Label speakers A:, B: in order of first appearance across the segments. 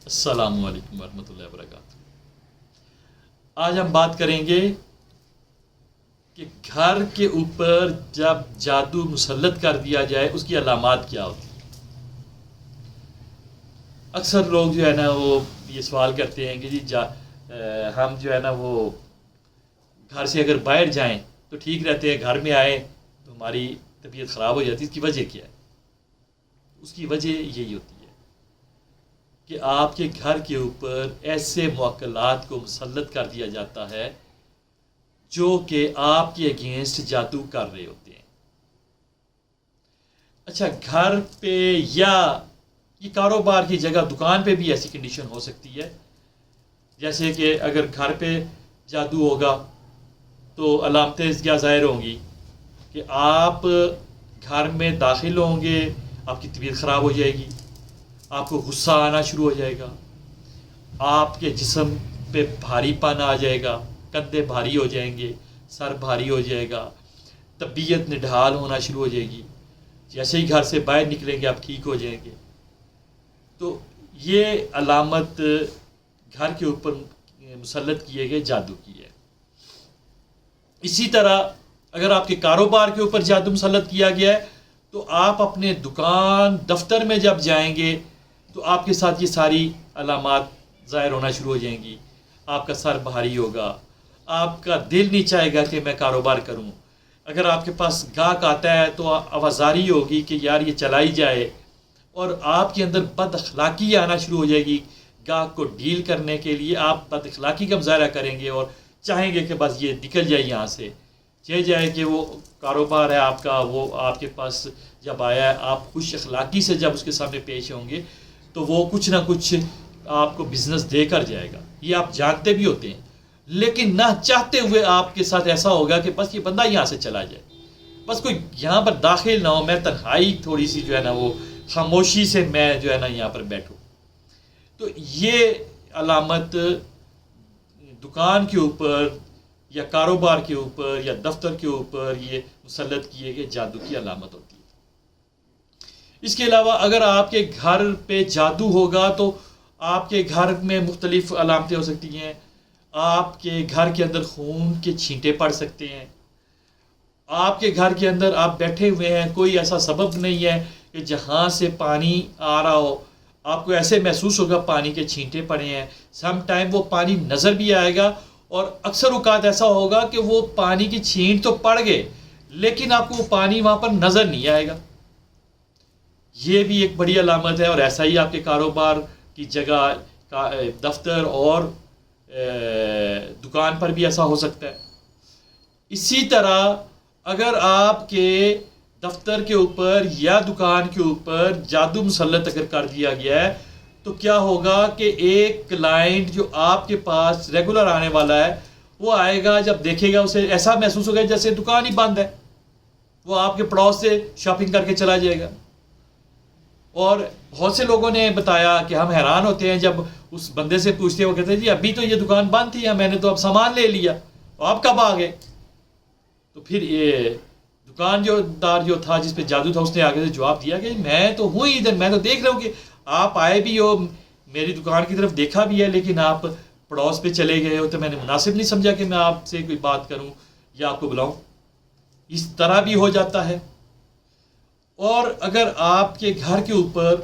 A: السلام علیکم ورحمۃ اللہ وبرکاتہ۔ آج ہم بات کریں گے کہ گھر کے اوپر جب جادو مسلط کر دیا جائے اس کی علامات کیا ہوتی ہیں۔ اکثر لوگ جو ہے نا وہ یہ سوال کرتے ہیں کہ جی ہم جو ہے نا وہ گھر سے اگر باہر جائیں تو ٹھیک رہتے ہیں، گھر میں آئیں تو ہماری طبیعت خراب ہو جاتی ہے۔ اس کی وجہ کیا ہے؟ اس کی وجہ یہی ہوتی ہے کہ آپ کے گھر کے اوپر ایسے موکلات کو مسلط کر دیا جاتا ہے جو کہ آپ کے اگینسٹ جادو کر رہے ہوتے ہیں۔ اچھا، گھر پہ یا یہ کاروبار کی جگہ دکان پہ بھی ایسی کنڈیشن ہو سکتی ہے، جیسے کہ اگر گھر پہ جادو ہوگا تو علامتیں کیا ظاہر ہوں گی کہ آپ گھر میں داخل ہوں گے، آپ کی طبیعت خراب ہو جائے گی، آپ کو غصہ آنا شروع ہو جائے گا، آپ کے جسم پہ بھاری پن آ جائے گا، کندھے بھاری ہو جائیں گے، سر بھاری ہو جائے گا، طبیعت نڈھال ہونا شروع ہو جائے گی۔ جیسے ہی گھر سے باہر نکلیں گے آپ ٹھیک ہو جائیں گے۔ تو یہ علامت گھر کے اوپر مسلط کیے گئے جادو کی ہے۔ اسی طرح اگر آپ کے کاروبار کے اوپر جادو مسلط کیا گیا ہے تو آپ اپنے دکان دفتر میں جب جائیں گے تو آپ کے ساتھ یہ ساری علامات ظاہر ہونا شروع ہو جائیں گی۔ آپ کا سر بھاری ہوگا، آپ کا دل نہیں چاہے گا کہ میں کاروبار کروں۔ اگر آپ کے پاس گاہک آتا ہے تو آوازاری ہوگی کہ یار یہ چلائی جائے، اور آپ کے اندر بد اخلاقی آنا شروع ہو جائے گی۔ گاہک کو ڈیل کرنے کے لیے آپ بد اخلاقی کا مظاہرہ کریں گے اور چاہیں گے کہ بس یہ نکل جائے یہاں سے، چاہے جائے کہ وہ کاروبار ہے آپ کا، وہ آپ کے پاس جب آیا ہے آپ خوش اخلاقی سے جب اس کے سامنے پیش ہوں گے تو وہ کچھ نہ کچھ آپ کو بزنس دے کر جائے گا۔ یہ آپ جانتے بھی ہوتے ہیں، لیکن نہ چاہتے ہوئے آپ کے ساتھ ایسا ہوگا کہ بس یہ بندہ یہاں سے چلا جائے، بس کوئی یہاں پر داخل نہ ہو، میں تنہائی تھوڑی سی جو ہے نا وہ خاموشی سے میں جو ہے نا یہاں پر بیٹھوں۔ تو یہ علامت دکان کے اوپر یا کاروبار کے اوپر یا دفتر کے اوپر یہ مسلط کیے گئے جادو کی علامت ہوتی ہے۔ اس کے علاوہ اگر آپ کے گھر پہ جادو ہوگا تو آپ کے گھر میں مختلف علامتیں ہو سکتی ہیں۔ آپ کے گھر کے اندر خون کے چھینٹے پڑ سکتے ہیں۔ آپ کے گھر کے اندر آپ بیٹھے ہوئے ہیں، کوئی ایسا سبب نہیں ہے کہ جہاں سے پانی آ رہا ہو، آپ کو ایسے محسوس ہوگا پانی کے چھینٹے پڑے ہیں۔ سم ٹائم وہ پانی نظر بھی آئے گا، اور اکثر اوقات ایسا ہوگا کہ وہ پانی کی چھینٹ تو پڑ گئے لیکن آپ کو وہ پانی وہاں پر نظر نہیں آئے گا۔ یہ بھی ایک بڑی علامت ہے، اور ایسا ہی آپ کے کاروبار کی جگہ دفتر اور دکان پر بھی ایسا ہو سکتا ہے۔ اسی طرح اگر آپ کے دفتر کے اوپر یا دکان کے اوپر جادو مسلط اگر کر دیا گیا ہے تو کیا ہوگا کہ ایک کلائنٹ جو آپ کے پاس ریگولر آنے والا ہے وہ آئے گا، جب دیکھے گا اسے ایسا محسوس ہوگا جیسے دکان ہی بند ہے، وہ آپ کے پڑوس سے شاپنگ کر کے چلا جائے گا۔ اور بہت سے لوگوں نے بتایا کہ ہم حیران ہوتے ہیں جب اس بندے سے پوچھتے ہیں، وہ کہتے ہیں جی ابھی تو یہ دکان بند تھی، میں نے تو اب سامان لے لیا، آپ کب آ گئے؟ تو پھر یہ دکان جو دار جو تھا جس پہ جادو تھا اس نے آگے سے جواب دیا کہ میں تو ہوں ہی ادھر، میں تو دیکھ رہا ہوں کہ آپ آئے بھی ہو، میری دکان کی طرف دیکھا بھی ہے، لیکن آپ پڑوس پہ چلے گئے ہو تو میں نے مناسب نہیں سمجھا کہ میں آپ سے کوئی بات کروں یا آپ کو بلاؤں۔ اس طرح بھی ہو جاتا ہے۔ اور اگر آپ کے گھر کے اوپر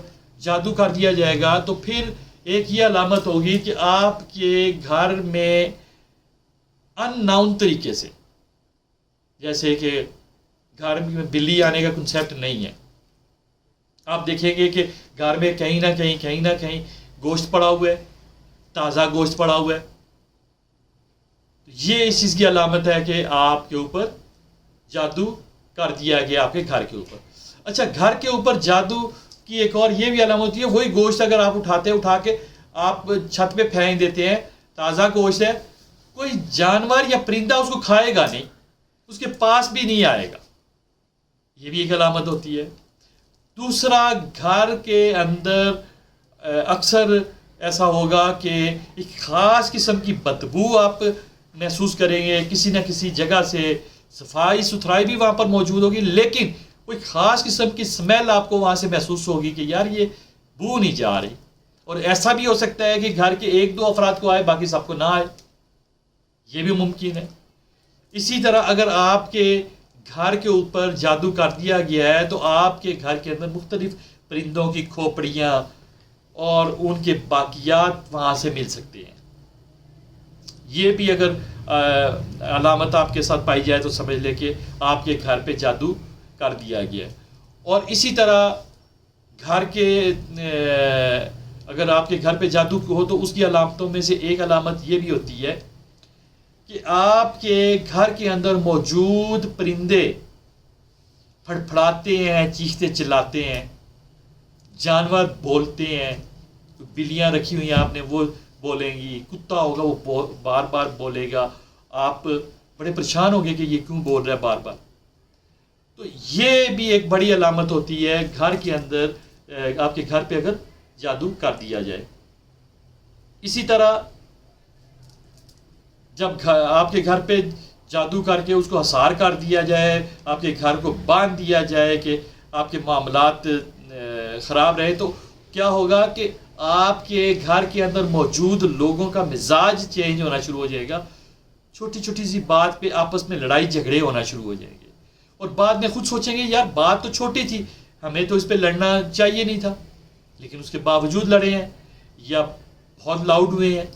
A: جادو کر دیا جائے گا تو پھر ایک یہ علامت ہوگی کہ آپ کے گھر میں ان ناؤن طریقے سے، جیسے کہ گھر میں بلی آنے کا کنسیپٹ نہیں ہے، آپ دیکھیں گے کہ گھر میں کہیں نہ کہیں گوشت پڑا ہوا ہے، تازہ گوشت پڑا ہوا ہے۔ یہ اس چیز کی علامت ہے کہ آپ کے اوپر جادو کر دیا گیا آپ کے گھر کے اوپر۔ اچھا، گھر کے اوپر جادو کی ایک اور یہ بھی علامت ہوتی ہے، وہی گوشت اگر آپ اٹھا کے آپ چھت پہ پھینک دیتے ہیں، تازہ گوشت ہے، کوئی جانور یا پرندہ اس کو کھائے گا نہیں، اس کے پاس بھی نہیں آئے گا، یہ بھی ایک علامت ہوتی ہے۔ دوسرا، گھر کے اندر اکثر ایسا ہوگا کہ ایک خاص قسم کی بدبو آپ محسوس کریں گے، کسی نہ کسی جگہ سے صفائی ستھرائی بھی وہاں پر موجود ہوگی، لیکن کوئی خاص قسم کی سمیل آپ کو وہاں سے محسوس ہوگی کہ یار یہ بو نہیں جا رہی، اور ایسا بھی ہو سکتا ہے کہ گھر کے 1-2 افراد کو آئے، باقی سب کو نہ آئے، یہ بھی ممکن ہے۔ اسی طرح اگر آپ کے گھر کے اوپر جادو کر دیا گیا ہے تو آپ کے گھر کے اندر مختلف پرندوں کی کھوپڑیاں اور ان کے باقیات وہاں سے مل سکتے ہیں۔ یہ بھی اگر علامت آپ کے ساتھ پائی جائے تو سمجھ لے کہ آپ کے گھر پہ جادو کر دیا گیا ہے۔ اور اسی طرح گھر کے اگر آپ کے گھر پہ جادو ہو تو اس کی علامتوں میں سے ایک علامت یہ بھی ہوتی ہے کہ آپ کے گھر کے اندر موجود پرندے پھڑپھڑاتے ہیں، چیختے چلاتے ہیں، جانور بولتے ہیں، بلیاں رکھی ہوئی ہیں آپ نے وہ بولیں گی، کتا ہوگا وہ بار بار بولے گا، آپ بڑے پریشان ہوں گے کہ یہ کیوں بول رہا ہے بار بار۔ تو یہ بھی ایک بڑی علامت ہوتی ہے گھر کے اندر، آپ کے گھر پہ اگر جادو کر دیا جائے۔ اسی طرح جب آپ کے گھر پہ جادو کر کے اس کو حصار کر دیا جائے، آپ کے گھر کو باندھ دیا جائے کہ آپ کے معاملات خراب رہے، تو کیا ہوگا کہ آپ کے گھر کے اندر موجود لوگوں کا مزاج چینج ہونا شروع ہو جائے گا، چھوٹی چھوٹی سی بات پہ آپس میں لڑائی جھگڑے ہونا شروع ہو جائیں گے، اور بعد میں خود سوچیں گے یار بات تو چھوٹی تھی، ہمیں تو اس پہ لڑنا چاہیے نہیں تھا، لیکن اس کے باوجود لڑے ہیں یا بہت لاؤڈ ہوئے ہیں۔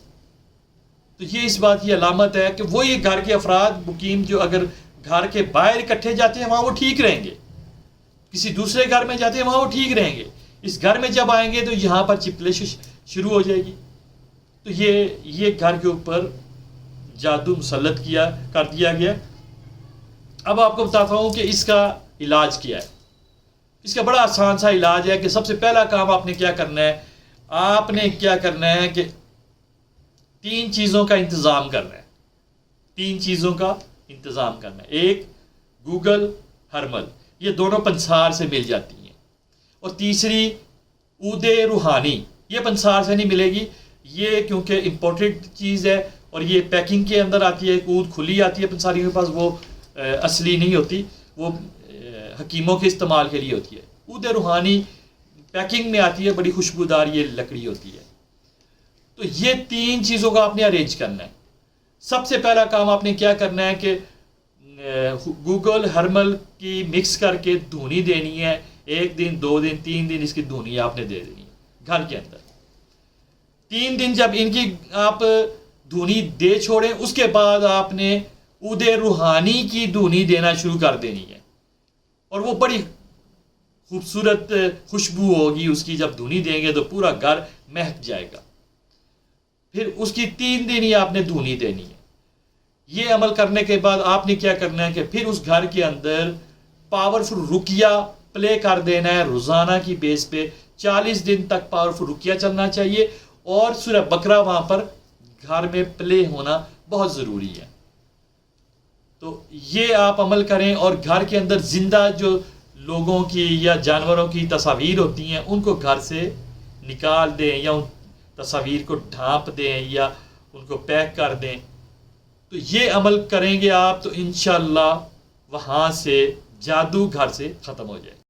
A: تو یہ اس بات کی علامت ہے کہ وہ یہ گھر کے افراد مقیم جو اگر گھر کے باہر اکٹھے جاتے ہیں وہاں وہ ٹھیک رہیں گے، کسی دوسرے گھر میں جاتے ہیں وہاں وہ ٹھیک رہیں گے، اس گھر میں جب آئیں گے تو یہاں پر چپلش شروع ہو جائے گی۔ تو یہ گھر کے اوپر جادو مسلط کر دیا گیا۔ اب آپ کو بتاتا ہوں کہ اس کا علاج کیا ہے۔ اس کا بڑا آسان سا علاج ہے کہ سب سے پہلا کام آپ نے کیا کرنا ہے، آپ نے کیا کرنا ہے کہ 3 چیزوں کا انتظام کرنا ہے۔ 3 چیزوں کا انتظام کرنا ہے۔ ایک گوگل ہرمل، یہ دونوں پنسار سے مل جاتی ہیں، اور تیسری عود روحانی، یہ پنسار سے نہیں ملے گی، یہ کیونکہ امپورٹڈ چیز ہے اور یہ پیکنگ کے اندر آتی ہے، عود کھلی آتی ہے پنساریوں کے پاس، وہ اصلی نہیں ہوتی، وہ حکیموں کے استعمال کے لیے ہوتی ہے۔ عود روحانی پیکنگ میں آتی ہے، بڑی خوشبودار یہ لکڑی ہوتی ہے۔ تو یہ 3 چیزوں کا آپ نے ارینج کرنا ہے۔ سب سے پہلا کام آپ نے کیا کرنا ہے کہ گوگل ہرمل کی مکس کر کے دھونی دینی ہے، 1 دن 2 دن 3 دن اس کی دھونی آپ نے دے دینی ہے گھر کے اندر۔ 3 دن جب ان کی آپ دھونی دے چھوڑیں، اس کے بعد آپ نے عود روحانی کی دھونی دینا شروع کر دینی ہے، اور وہ بڑی خوبصورت خوشبو ہوگی اس کی، جب دھونی دیں گے تو پورا گھر مہک جائے گا۔ پھر اس کی 3 دن ہی آپ نے دھونی دینی ہے۔ یہ عمل کرنے کے بعد آپ نے کیا کرنا ہے کہ پھر اس گھر کے اندر پاورفل رقیہ پلے کر دینا ہے روزانہ کی بیس پہ، 40 دن تک پاورفل رقیہ چلنا چاہیے، اور سورہ بقرہ وہاں پر گھر میں پلے ہونا بہت ضروری ہے۔ تو یہ آپ عمل کریں، اور گھر کے اندر زندہ جو لوگوں کی یا جانوروں کی تصاویر ہوتی ہیں ان کو گھر سے نکال دیں، یا ان تصاویر کو ڈھانپ دیں، یا ان کو پیک کر دیں۔ تو یہ عمل کریں گے آپ تو انشاءاللہ وہاں سے جادو گھر سے ختم ہو جائے گا۔